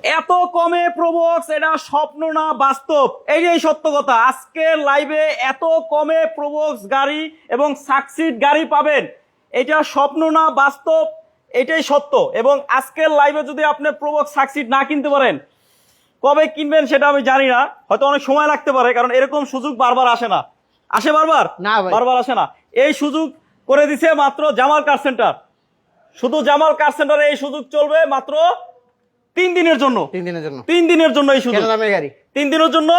এত কমে প্রবক্স, এটা স্বপ্ন না বাস্তব, এই সত্য কথা। আজকের লাইভে এত কমে প্রবক্স গাড়ি এবং সাকসিড গাড়ি পাবেন, এটা স্বপ্ন না বাস্তব, এটাই সত্য। এবং আজকের লাইভে যদি আপনি প্রবক্স সাকসিড না কিনতে পারেন, কবে কিনবেন সেটা আমি জানি না, হয়তো অনেক সময় লাগতে পারে, কারণ এরকম সুযোগ বারবার আসে না। আসে বারবার? না ভাই, বারবার আসে না। এই সুযোগ করে দিছে মাত্র জামাল কার সেন্টার। শুধু জামাল কার সেন্টারে এই সুযোগ চলবে মাত্র 3 দিনের জন্য। 3 দিনের জন্য এই সুযোগ। 3 দিনের জন্য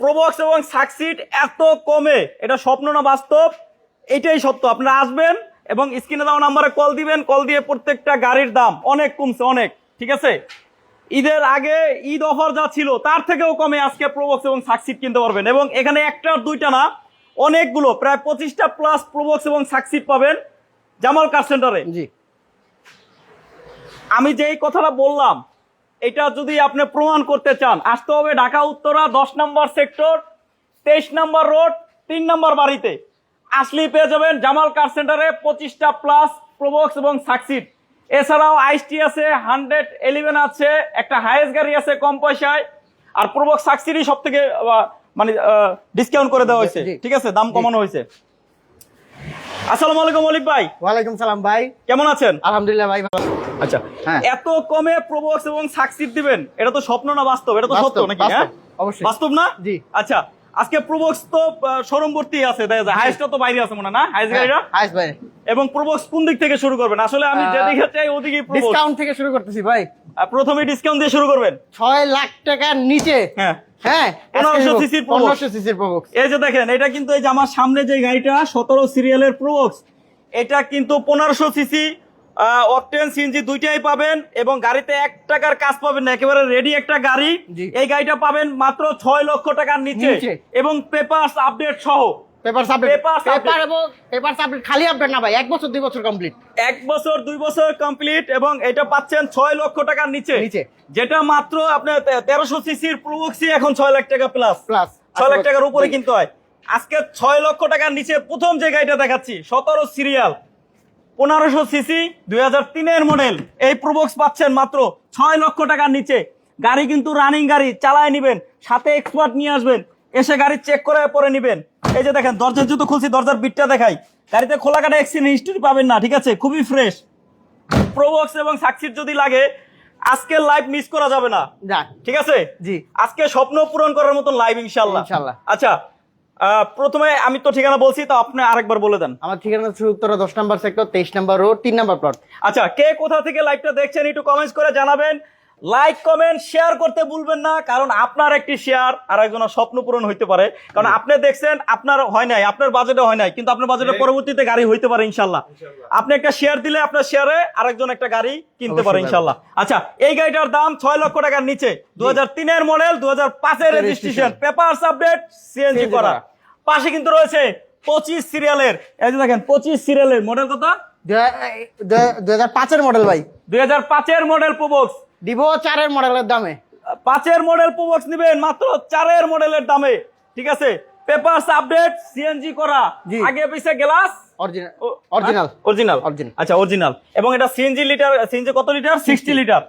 প্রবক্স এবং সাকসিড এত কমে, এটা স্বপ্ন না বাস্তব, এটাই সত্য। আপনারা আসবেন এবং স্ক্রিনে দেওয়া নাম্বারে কল দিবেন, কল দিয়ে প্রত্যেকটা গাড়ির দাম অনেক কমছে, অনেক। ঠিক আছে, ঈদের আগে ঈদ অফার যা ছিল তার থেকেও কমে আজকে প্রবক্স এবং সাকসিড কিনতে পারবেন। এবং এখানে একটা দুইটা না, অনেকগুলো, প্রায় 25টা প্লাস প্রবক্স এবং সাকসিড পাবেন জামাল কার সেন্টারে। জি, আমি যেই কথাটা বললাম, এটা যদি আপনি প্রমাণ করতে চান, আসতে হবে ঢাকা উত্তরা 10 নম্বর সেক্টর, 23 নম্বর রোড, 3 নম্বর বাড়িতে। আসলেই পেয়ে যাবেন জামাল কার সেন্টারে 25টা প্লাস প্রবক্স এবং সাকসিড। এছাড়াও আইসটি আছে, 111 আছে, একটা হাইয়েস্ট গাড়ি আছে কম পয়সায়। আর প্রবক্স সাকসিডই সব থেকে মানে ডিসকাউন্ট করে দেওয়া হয়েছে। ঠিক আছে, দাম কমানো হয়েছে। আসসালামু আলাইকুম অলিক ভাই। ওয়ালাইকুম সালাম ভাই, কেমন আছেন? আলহামদুলিল্লাহ ভাই ভালো। আচ্ছা, হ্যাঁ। এত কমে প্রবক্স এবং সাকসিড দিবেন, এটা তো স্বপ্ন না বাস্তব? এটা তো সত্য নাকি? হ্যাঁ, অবশ্যই বাস্তব না? জি। আচ্ছা, আজকে প্রবক্স তো শোরুম ভর্তি আছে, দেখা যায় হাইস্টটা তো বাইরে আছে মনে হয় না, হাইস্ট গাড়িটা। হাইস ভাই, এবং প্রবক্স কোন দিক থেকে শুরু করবেন? আসলে আমি যেদিকে চাই ওদিকেই প্রবক্স। ডিসকাউন্ট থেকে শুরু করতেছি ভাই। প্রথমে ডিসকাউন্ট দিয়ে শুরু করবেন 6 লাখ টাকার নিচে। হ্যাঁ, হ্যাঁ, 1500 সিসির প্রবক্স। 1500 সিসির প্রবক্স। এই যে দেখেন, এটা কিন্তু এই যে আমার সামনে যে গাড়িটা 17 সিরিয়ালের প্রবক্স, এটা কিন্তু 1500 সিসি, অকটেন সিএনজি দুইটাই পাবেন। এবং গাড়িতে 1 টাকার কাজ পাবেন না, একেবারে রেডি একটা গাড়ি। জি। এই গাড়িটা পাবেন মাত্র 6 লক্ষ টাকার নিচে এবং পেপারস আপডেট সহ। Papers update, Papers paper update। এবং পেপারস আপডেট, খালি আপডেট না ভাই, 1 বছর 2 বছর কমপ্লিট। 1 বছর 2 বছর কমপ্লিট। এবং এটা পাচ্ছেন 6 লক্ষ টাকার নিচে, যেটা মাত্র আপনার 1300 সিসির প্রবক্সই এখন 6 লাখ টাকা প্লাস। 6 লাখ টাকার উপরে কিনতে হয়। আজকে 6 লক্ষ টাকার নিচে প্রথম যে গাড়িটা দেখাচ্ছি, 17 সিরিয়াল, 1500 সিসি, 2003 এর মডেল, এই প্রবক্স পাচ্ছেন মাত্র 6 লক্ষ টাকার নিচে। গাড়ি কিন্তু রানিং গাড়ি, চালায় নিবেন, সাথে এক্সপার্ট নিয়ে আসবেন, এসে গাড়ি চেক করে পরে নিবেন। এই যে দেখেন, দরজার জুতো খুলছি, দরজার বিটটা দেখাই। গাড়িতে খোলা কাটা অ্যাক্সিডেন্ট হিস্ট্রি পাবেন না। ঠিক আছে, খুবই ফ্রেশ প্রবক্স এবং সাকসিড যদি লাগে, আজকের লাইভ মিস করা যাবে না। ঠিক আছে, জি, আজকে স্বপ্ন পূরণ করার মতো লাইভ ইনশাআল্লাহ। আচ্ছা, প্রথমে আমি তো ঠিকানা বলছি, তো আপনি আরেকবার বলে দেন। আমার ঠিকানা হচ্ছে উত্তরা 10 নম্বর সেক্টর, 23 নম্বর রোড, 3 নম্বর প্লট। আচ্ছা, কে কোথা থেকে লাইভটা দেখছেন একটু কমেন্টস করে জানাবেন। লাইক কমেন্ট শেয়ার করতে ভুলবেন না, কারণ আপনার একটি শেয়ার আর একজনের স্বপ্ন পূরণ হইতে পারে। কারণ আপনি দেখছেন, আপনার হয় নাই, আপনার বাজেটে হয় নাই, কিন্তু আপনার বাজেটে পরবর্তীতে গাড়ি হইতে পারে ইনশাল্লাহ। আপনি একটা শেয়ার দিলে আপনার শেয়ারে আরেকজন একটা গাড়ি কিনতে পারে ইনশাল্লাহ। আচ্ছা, এই গাড়িটার দাম 6 লক্ষ টাকার নিচে, 2003 এর মডেল, 2005 এর রেজিস্ট্রেশন, পেপারস আপডেট, সিএনজি করা। পাশে কিন্তু রয়েছে 25 সিরিয়ালের, এই যে দেখেন 25 সিরিয়ালের মডেল কত? 2005 এর মডেল ভাই, 2005 এর মডেল প্রবক্স দিব 4 এর মডেলের দামে। 5 এর মডেল প্রবক্স নিবেন মাত্র 4 এর মডেলের দামে। ঠিক আছে, পেপারস আপডেট, সিএনজি করা, আগে পিছে গ্লাস অরিজিনাল। আচ্ছা, অরিজিনাল। এবং এটা সিএনজি লিটার, সিএনজি কত লিটার? 60 লিটার।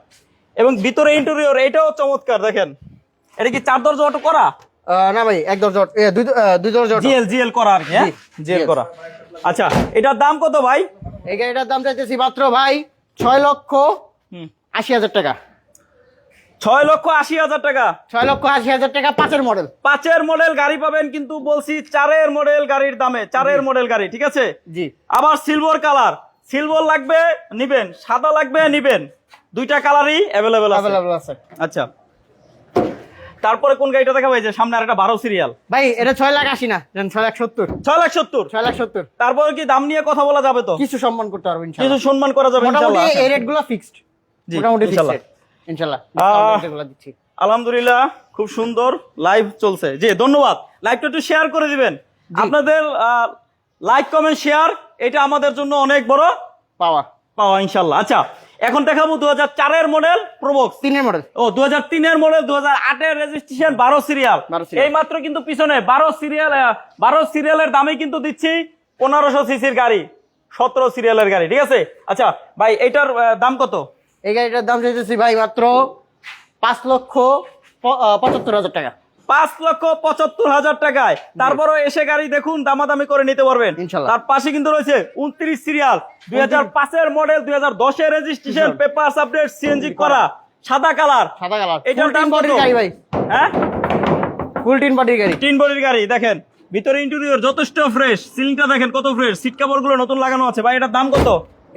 এবং ভিতরে ইন্টেরিয়র এটাও চমৎকার, দেখেন। এটা কি 4 দরজা অটো করা? না ভাই, 1 দরজা, 2 দরজা জিএল করা আর কি। হ্যাঁ, জিএল করা। আচ্ছা, এটার দাম কত ভাই? এই গাড়িটার দাম চাইতেছি মাত্র ভাই 6 লক্ষ 80 হাজার টাকা। 6 লক্ষ 80 হাজার টাকা। 6 লক্ষ 80 হাজার টাকা, 5 এর মডেল। 5 এর মডেল গাড়ি পাবেন, কিন্তু বলছি 4 এর মডেল গাড়ির দামে। 4 এর মডেল গাড়ি, ঠিক আছে। জি। আবার সিলভার সিলভার লাগবে নিবেন, সাদা লাগবে নিবেন, দুইটা কালারই অ্যাভেলেবেল আছে। আচ্ছা, তারপরে কোন গাড়িটা দেখাবো? এই যে সামনে আরেকটা 12 সিরিয়াল ভাই, এটা 6 লাখ 80 না, 6 লাখ 70। 6 লাখ 70। 6 লাখ 70। তারপরে কি দাম নিয়ে কথা বলা যাবে? তো কিছু সম্মান করতে পারবো ইনশাআল্লাহ, কিছু সম্মান করা যাবে ইনশাআল্লাহ। মোটামুটি এই রেটগুলো ফিক্সড, মোটামুটি ফিক্সড ইনশাআল্লাহ। ডিসকাউন্ট দিচ্ছি আলহামদুলিল্লাহ, খুব সুন্দর লাইভ চলছে। জি, ধন্যবাদ। লাইভটা একটু শেয়ার করে দিবেন। আপনাদের লাইক কমেন্ট শেয়ার, এটা আমাদের জন্য অনেক বড় পাওয়া ইনশাআল্লাহ। আচ্ছা, এখন দেখাবো 2004 এর মডেল প্রবক্স, 3 এর মডেল। 2003 এর মডেল, 2008 এর রেজিস্ট্রেশন, 12 সিরিয়াল। এই মাত্র কিন্তু পিছনে 12 সিরিয়ালের দামে কিন্তু দিচ্ছি 1500 সিসির গাড়ি, 17 সিরিয়ালের গাড়ি। ঠিক আছে। আচ্ছা ভাই, এটার দাম কত? এই গাড়িটার দাম চাইতেছি ভাই মাত্র 5,75,000 টাকা। 5,75,000 টাকায়। তারপরও এসে গাড়ি দেখুন, দামাদামি করে নিতে পারবেন ইনশাল্লাহ। তার পাশে কিন্তু রয়েছে 29 serial 2005 model 2010 registration, papers update, CNG করা, সাদা কালার। এটার দাম কত গাড়ি ভাই? হ্যাঁ, ফুল টিন বডির গাড়ি। তিন বডির গাড়ি। দেখেন ভিতরে ইন্টেরিয়র যথেষ্ট ফ্রেশ, সিলিংটা দেখেন কত ফ্রেশ, সিট কভার গুলো নতুন লাগানো আছে। ভাই এটার দাম কত?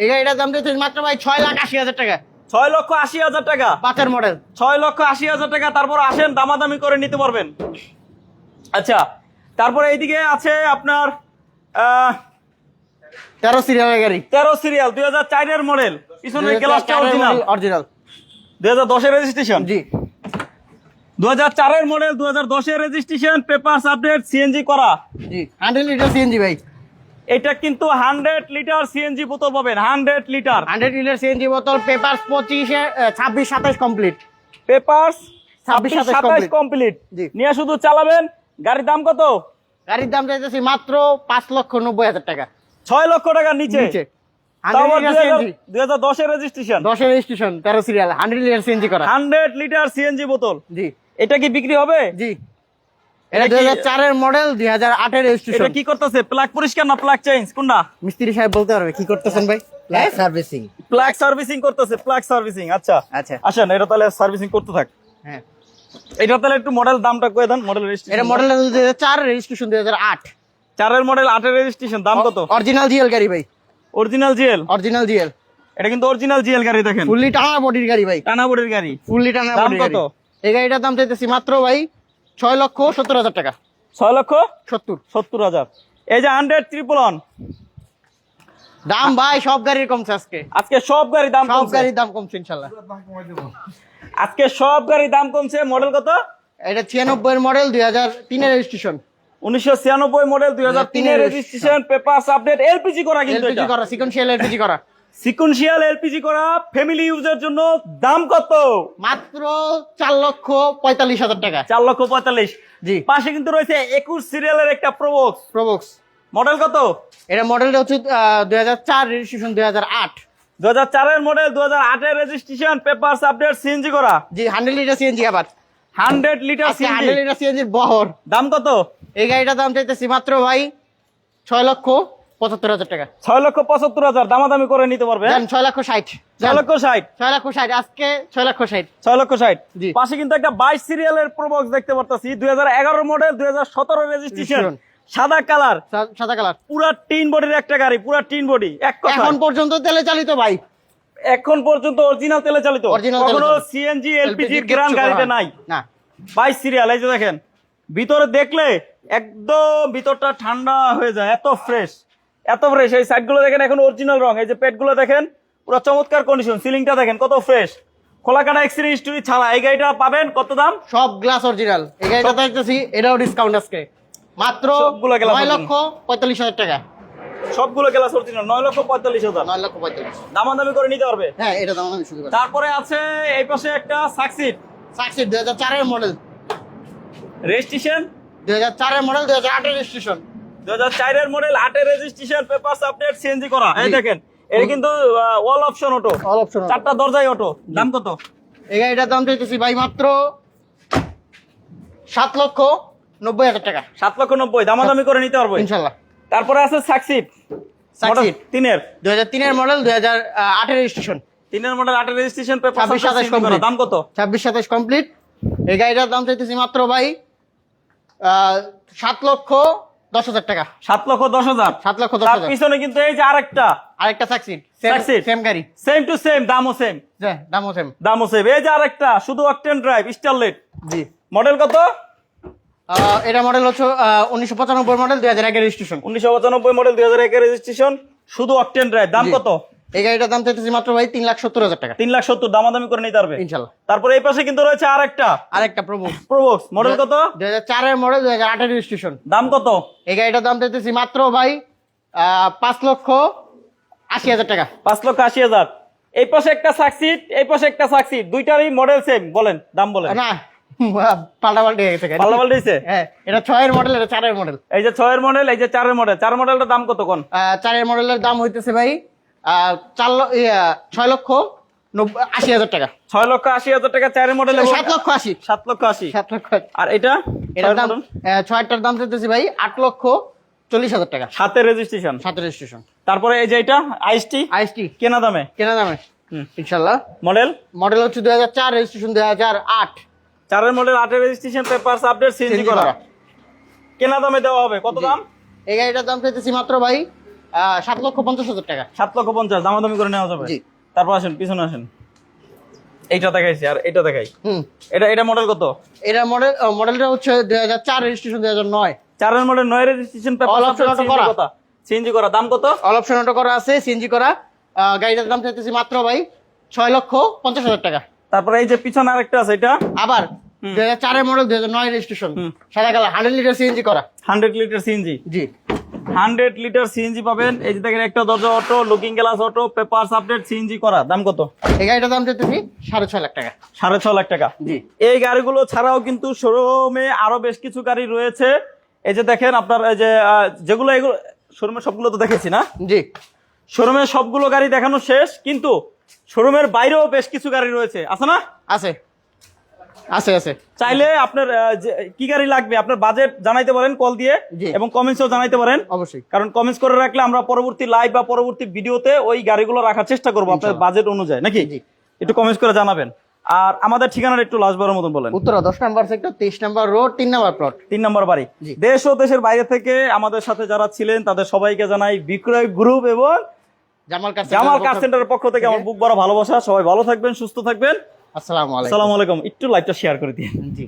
এই গাড়িটার দাম দিচ্ছে মাত্র ভাই 6,80,000 টাকা। 6,80,000 টাকা, 5 মডেল। 6,80,000 টাকা। তারপর আসেন, দামাদামি করে নিতে পারবেন। আচ্ছা, তারপরে এইদিকে আছে আপনার 13 সিরিয়ালের গাড়ি। 13 সিরিয়াল 2004 মডেল, পিছনের গ্লাসটা অরিজিনাল। 2010 রেজিস্ট্রেশন। জি। 2004 model 2010 registration, papers update, CNG করা। জি 100 লিটার সিএনজি ভাই। এটা কিন্তু 100 লিটার সিএনজি বোতল পাবেন, 100 লিটার। 100 লিটার সিএনজি বোতল, পেপারস 26 কমপ্লিট। Papers 26 complete. জি। নিয়ে শুধু চালাবেন। গাড়ির দাম কত? গাড়ির দাম চাইতেছি মাত্র 5,90,000 টাকা। 6 লক্ষ টাকার নিচে। 100 litre CNG, 2010 registration, 10 registration, 13 serial, 100 litre CNG করা। 100 লিটার সিএনজি বোতল। জি। এটা কি বিক্রি হবে? জি। এটা 2004 এর মডেল, 2008 এর রেজিস্ট্রেশন। এটা কি করতেছে? প্লাগ পরিষ্কার না প্লাগ চেঞ্জ কোনটা? মিস্ত্রি সাহেব বলতে পারবে কি করতেছেন ভাই? Light servicing. প্লাগ সার্ভিসিং করতেছে, প্লাগ সার্ভিসিং। আচ্ছা আচ্ছা। আসেন, এটা তাহলে সার্ভিসিং করতে থাক। হ্যাঁ। এটা তাহলে একটু মডেল দামটা কয়ে দেন। মডেল রেজিস্ট্রেশন, এটা মডেল 2004, রেজিস্ট্রেশন 2008। 4 এর মডেল, 8 এর রেজিস্ট্রেশন। দাম কত? অরিজিনাল জিএল গাড়ি ভাই। Original GL. Original GL. এটা কিন্তু অরিজিনাল জিএল গাড়ি। দেখেন ফুললি টানা বডির গাড়ি ভাই। টানা বোর্ডের গাড়ি। ফুললি টানা দাম বডির কত? গাড়ি। এই গাড়িটার দাম চাইতেছি মাত্র ভাই 6,70,000 টাকা। 6,70,000। এই যে 100 111 দাম ভাই সব গাড়ির কমছে আজকে। আজকে সব গাড়ি দাম সব কমছে। গাড়ির দাম কমছে ইনশাআল্লাহ। আজকে সব গাড়ি দাম কমছে। মডেল কত? এটা 96 এর মডেল, 2003 এর রেজিস্ট্রেশন। 1996 মডেল, 2003 এর রেজিস্ট্রেশন, পেপারস আপডেট, এলপিজি করা কিন্তু এলপিজি এটা। করা, সিকোয়েন্সিয়াল এলপিজি করা। সিকোয়েন্সিয়াল এলপিজি করা, ফ্যামিলি ইউজের জন্য। দাম কত? মাত্র 4,45,000 টাকা। 4,45,000। জি। পাশে কিন্তু রয়েছে 21 সিরিয়ালের একটা প্রোবক্স। প্রবক্স। মডেল কত? এটা মডেলটা হচ্ছে 2004, রেজিস্ট্রেশন 2008। 2004 এর মডেল, 2008 এর রেজিস্ট্রেশন, পেপারস আপডেট, সিএনজি করা। জি 100 লিটার সিএনজি আবার। 100 লিটার আজকে 100 সিএনজি। লিটার সিএনজির বহর। দাম কত? এই গাড়িটার দাম চাইতেছি মাত্র ভাই 6,75,000 টাকা। 6,75,000। দামাদামি করে নিতে পারবে। 6,60,000। 6,60,000। 6,60,000 আজকে 6,60,000। 6,60,000। জি। পাশে কিন্তু একটা 22 সিরিয়ালের প্রোবক্স দেখতে পারতাছি, 2011 মডেল, 2017 রেজিস্ট্রেশন, সাদা কালার, সাদা কালার, পুরা টিন বডির একটা গাড়ি, পুরা টিন বডি। এক কথা, এখন পর্যন্ত তেলে চালিত ভাই। এখন পর্যন্ত অরিজিনাল তেলে চালিত। Original তেলে কখনো চালিত। সিএনজি এলপিজি LPG গ্রান কিচ্ছু গাড়িতে করা নাই। না। 22 সিরিয়াল। এই যে দেখেন ভিতরে দেখলে একদম ভিতরটা ঠান্ডা হয়ে যায়, এত ফ্রেশ, এত ফ্রেশ। এই সাইড গুলো দেখেন এখন অরিজিনাল রং। এই যে পেট গুলো দেখেন পুরো চমৎকার কন্ডিশন। সিলিংটা দেখেন কত ফ্রেশ, খোলা কাটা এক্সিডেন্ট হিস্টরি ছাড়া। এই গাড়িটা পাবেন কত দাম? সব গ্লাস অরিজিনাল। এই গাড়িটা দেখতেছি এটাও ডিসকাউন্ট আজকে মাত্র সবগুলো glass 9,45,000 টাকা। সবগুলো গ্লাস অরিজিনাল। 9,45,000। 9,45,000। দামাদামি করে নিতে পারবে। হ্যাঁ এটা দাম আমি শুরু করি। তারপরে আছে এই পাশে একটা সাকসিড, সাকসিড 2004 এর মডেল, রেজিস্ট্রেশন 2004 এর মডেল, 2008 এর রেজিস্ট্রেশন। 2004 এর মডেল, 8 এর রেজিস্ট্রেশন, পেপারস আপডেট, সিএনজি করা। এই দেখেন এটা কিন্তু all option auto, all option. 4টা দরজাই অটো। দাম কত? এই গাড়িটার দাম চাইতেছি ভাই মাত্র 7,90,000 টাকা 7,90,000। দামাদামি করে নিতে পারবো ইনশাআল্লাহ। তারপরে আছে সাকসিড, সাকসিড 3 এর, 2003 এর মডেল, 2008 এর রেজিস্ট্রেশন, 3 এর মডেল, 8 এর রেজিস্ট্রেশন, পেপারস 26-27 আপডেট, complete। দাম কত? 26-27 কমপ্লিট। এই গাড়িটার দাম চাইতেছি মাত্র ভাই 7,10,000 টাকা। 7,10,000। 7,10,000। তার পিছনে কিন্তু এই যে আরেকটা আরেকটা সাকসিড, Succeed। সেম গাড়ি, সেম টু সেম, দামও সেম, দামও সেম। দামও সেম। এই যে আরেকটা শুধু অকটেন ড্রাইভ, স্টারলেট। জি। মডেল কত? এটা মডেল হচ্ছে 1995 মডেল, 2001 এর রেজিস্ট্রেশন। 1995 মডেল, 2001 এর রেজিস্ট্রেশন, শুধু অকটেন ড্রাইভ। দাম জি। কত? এই গাড়িটার দাম চাইতেছি মাত্র ভাই 3,70,000 টাকা 3,70,000। দামাদামি করে নিতে পারবে ইনশাআল্লাহ। তারপরে এই পাশে কিন্তু রয়েছে আরেকটা আরেকটা প্রবক্স, প্রোবক্স। মডেল কত? 2004 এর মডেল, 2008 এর রেজিস্ট্রেশন। দাম কত? এই গাড়িটার দাম চাইতেছি মাত্র ভাই 5,80,000 টাকা 5,80,000। এই পাশে একটা সাকসিড, এই পাশে একটা সাকসিড, দুইটারই মডেল সেম। বলেন দাম বলেন। না পাল্টাপাল্টি হয়ে গেছে গাড়ি। পাল্লা পাল্টাইছে। হ্যাঁ এটা 6 এর মডেল, এটা 4 এর মডেল। এই যে 6 এর মডেল, এই যে 4 এর মডেল। 4 মডেলটার দাম কত কোন? 4 এর মডেলের দাম হইতেছে ভাই 6,10,000 80,000 টাকা। 6,80,000 টাকা 4 মডেল এবং 7,80,000 7,80,000 7,80,000 আর এটা এটার দাম 6টার দাম চাইতেছি ভাই 8,40,000 টাকা। সাথে রেজিস্ট্রেশন। সাথে রেজিস্ট্রেশন। তারপরে এই যে এটা আইএসটি আইএসটি কেনা দামে ইনশাআল্লাহ। মডেল হচ্ছে 2004, রেজিস্ট্রেশন 2008। 4 এর মডেল 8 এর রেজিস্ট্রেশন, পেপারস আপডেট, সিএনজি করা, কেনা দামে দেওয়া হবে। কত দাম? এই গাড়িটার দাম চাইতেছি মাত্র ভাই 7,50,000 টাকা। 7,50,000 দামাদামি করে নেওয়া যাবে। জি। তারপর আসেন পিছনে আসেন, এইটা দেখাইছি আর এটা দেখাই। এটা মডেল কত? এটা মডেলটা হচ্ছে 2004, রেজিস্ট্রেশন 2009। 4 এর model 9 registration, papers update, CNG করা। দাম কত? অল অপশন অটো করা আছে, সিএনজি করা। গাড়িটার দাম চাইতেছি মাত্র ভাই 6,50,000 টাকা। তারপরে এই যে পিছনে আরেকটা আছে, এটা আবার 2004 এর মডেল, 2009 রেজিস্ট্রেশন, সাদা কালার, 100 লিটার সিএনজি করা। 100 লিটার সিএনজি। জি, 100 লিটার সিএনজি পাবেন। এই যে দেখেন একটা দরজা auto, looking glass auto, papers update, CNG করা। দাম কত? এই গাড়িটার দাম চাইতেছি 6.5 লাখ টাকা। 6.5 লাখ টাকা। জি। এই গাড়িগুলো ছাড়াও কিন্তু শোরুমে আরো বেশ কিছু গাড়ি রয়েছে। এই যে দেখেন আপনার এই যে যেগুলো এগুলো শোরুমে সবগুলো তো দেখেছি না? জি, শোরুমে সবগুলো গাড়ি দেখানো শেষ, কিন্তু শোরুমের বাইরেও বেশ কিছু গাড়ি রয়েছে, আছে না? আছে আছে আছে। চাইলে আপনার কি গাড়ি লাগবে আপনার বাজেট জানাইতে পারেন কল দিয়ে, জি। এবং কমেন্টসও জানাইতে পারেন অবশ্যই। কারণ কমেন্টস করে রাখলে আমরা পরবর্তী লাইভ বা পরবর্তী ভিডিওতে ওই গাড়িগুলো রাখার চেষ্টা করবো আপনার বাজেট অনুযায়ী, নাকি? জি। একটু কমেন্টস করে জানাবেন। আর আমাদের ঠিকানাটা একটু লাস্টবারের মতন বলেন। উত্তরা 10 নম্বর সেক্টর, 23 নম্বর রোড, 3 নম্বর প্লট, 3 নম্বর বাড়ি। জি। দেশ ও দেশের বাইরে থেকে আমাদের সাথে যারা ছিলেন তাদের সবাইকে জানাই বিক্রয় গ্রুপ এবং জামাল কার সেন্টারের পক্ষ থেকে আমার বুক বড় ভালোবাসা। সবাই ভালো থাকবেন, সুস্থ থাকবেন। আসসালামু আলাইকুম। আসসালামু আলাইকুম। একটু লাইভটা শেয়ার করে দিন। জি।